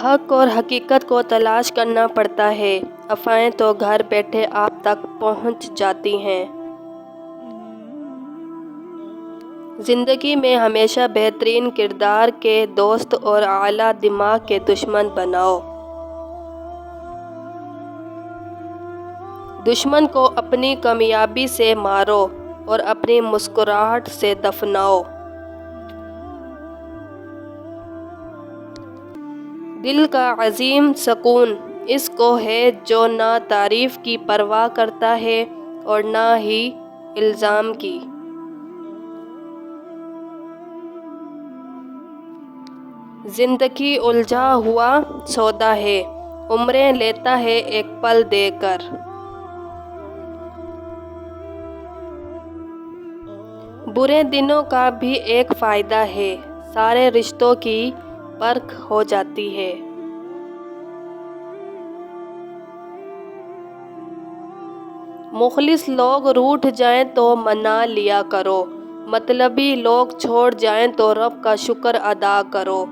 حق اور حقیقت کو تلاش کرنا پڑتا ہے، افواہیں تو گھر بیٹھے آپ تک پہنچ جاتی ہیں۔ زندگی میں ہمیشہ بہترین کردار کے دوست اور اعلیٰ دماغ کے دشمن بناؤ۔ دشمن کو اپنی کامیابی سے مارو اور اپنی مسکراہٹ سے دفناؤ۔ دل کا عظیم سکون اس کو ہے جو نہ تعریف کی پرواہ کرتا ہے اور نہ ہی الزام کی۔ زندگی الجھا ہوا سودا ہے، عمریں لیتا ہے ایک پل دے کر۔ برے دنوں کا بھی ایک فائدہ ہے، سارے رشتوں کی پرکھ ہو جاتی ہے۔ مخلص لوگ روٹھ جائیں تو منا لیا کرو، مطلبی لوگ چھوڑ جائیں تو رب کا شکر ادا کرو۔